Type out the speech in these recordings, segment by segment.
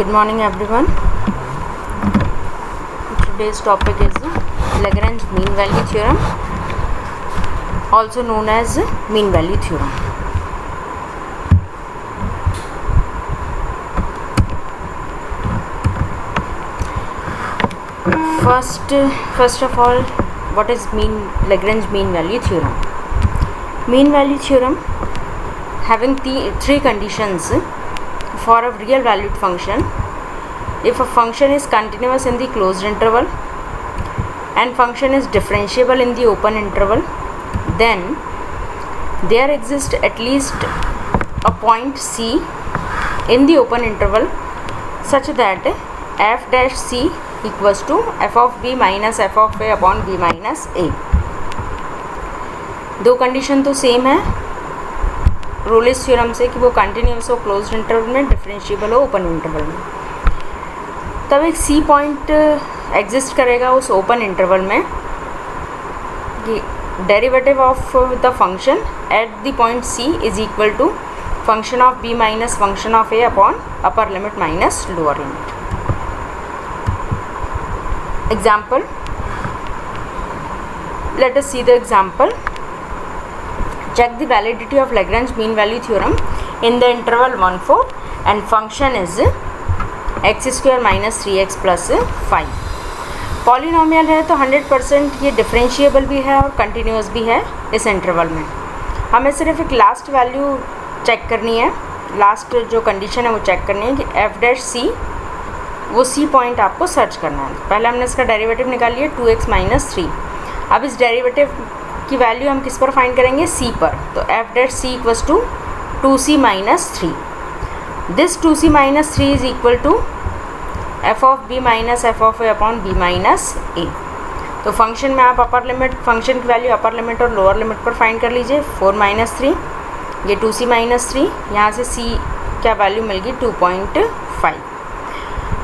Good morning everyone. Today's topic is Lagrange mean value theorem, also known as mean value theorem. First of all, what is Lagrange mean value theorem? Mean value theorem having three conditions for a real valued function. If a function is continuous in the closed interval and function is differentiable in the open interval, then there exists at least a point C in the open interval such that f dash C equals to f of b minus f of a upon b minus a. दो condition तो same है Rolle's theorem से कि वो continuous हो closed interval में, differentiable हो open interval में. तब एक सी पॉइंट एग्जिस्ट करेगा उस ओपन इंटरवल में कि derivative of the function at the point C is equal to function of B minus function of A upon upper limit minus lower limit. Example, let us see the example. Check the validity of Lagrange mean value theorem in the interval 1 4 and function is x square minus 3x plus 5. Polynomial है तो 100% ये differentiable भी है और continuous भी है. इस interval में हमें सिर्फ एक लास्ट वैल्यू चेक करनी है, लास्ट जो कंडीशन है वो चेक करनी है कि एफ डैश सी, वो सी पॉइंट आपको सर्च करना है. पहले हमने इसका डेरिवेटिव निकाल लिया 2x माइनस 3. अब इस डेरिवेटिव की वैल्यू हम किस पर फाइंड करेंगे? सी पर. तो F dash C equals to 2c minus 3. This 2c minus 3 is equal to F of B minus F of A upon B minus A. तो फंक्शन में आप अपर लिमिट, फंक्शन की वैल्यू अपर लिमिट और lower limit पर find कर लीजिए. 4 minus 3, ये 2c minus 3, यहाँ से c क्या वैल्यू मिल गई? 2.5.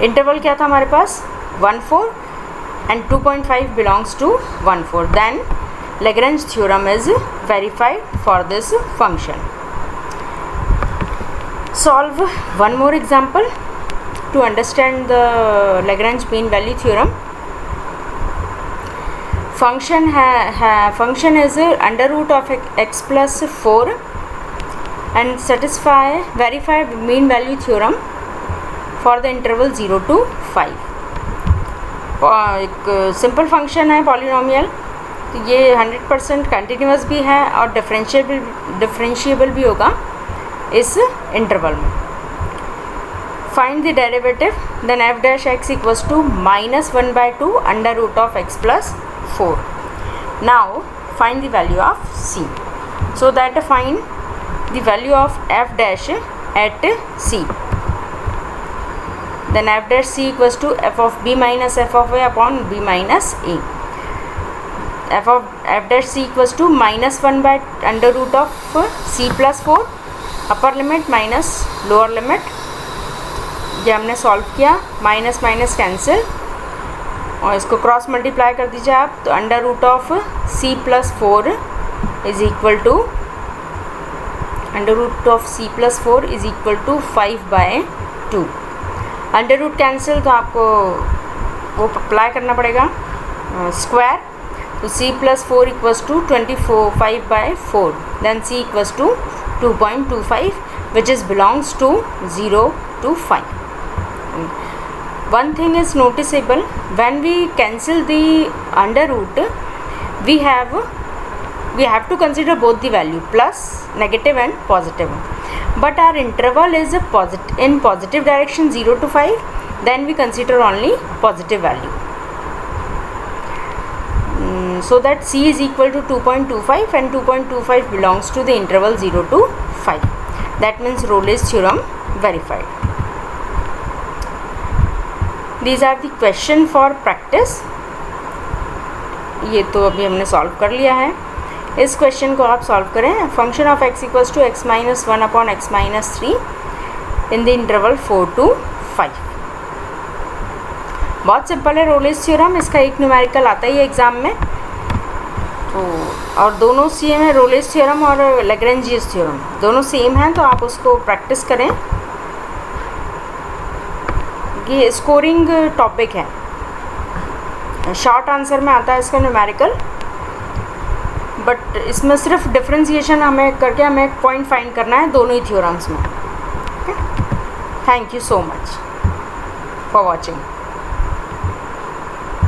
इंटरवल क्या था हमारे पास? 1 4 and 2.5 belongs to 1 4. Then Lagrange theorem is verified for this function. Solve one more example to understand the Lagrange mean value theorem. Function is under root of x plus 4 and verify mean value theorem for the interval 0 to 5. एक simple function है polynomial, तो ये 100% continuous भी है और differentiable भी होगा इस इंटरवल में. Find the derivative, then F dash X equals to -1/2 under root of X plus 4. Now find the value of C. So that find the value of F dash at C. Then f dash c equals to f of b minus f of a upon b minus a. f dash c equals to -1 by under root of c plus 4 upper limit minus lower limit. ये हमने solve किया, minus minus cancel और इसको cross multiply कर दीजिए आप. तो under root of c plus 4 is equal to under root of c plus 4 is equal to 5/2. Under root cancel तो आपको वो अप्लाई करना पड़ेगा स्क्वायर. तो c plus 4 equals to 5/4. Then c equals to 2.25 which is belongs to 0 to 5. One thing is noticeable, when we cancel the under root, we have to consider both the value plus, negative and positive. But our interval is in positive direction 0 to 5, then we consider only positive value. So that c is equal to 2.25 and 2.25 belongs to the interval 0 to 5. That means Rolle's theorem verified. These are the question for practice. ये तो अभी हमने solve कर लिया है. इस question को आप सॉल्व करें. Function of x equals to x minus 1 upon x minus 3 in the interval 4 to 5. बहुत सिंपल है रोलेस थ्योरम. इसका एक न्यूमेरिकल आता ही है एग्ज़ाम में. तो और दोनों सेम है, रोलेस थ्योरम और लैग्रेंजियस थ्योरम दोनों सेम हैं, तो आप उसको प्रैक्टिस करें. कि स्कोरिंग टॉपिक है, शॉर्ट आंसर में आता है इसका न्यूमेरिकल, बट इसमें सिर्फ डिफरेंशिएशन हमें करके हमें एक पॉइंट फाइंड करना है दोनों ही थ्योरम्स में. Thank you so much for watching.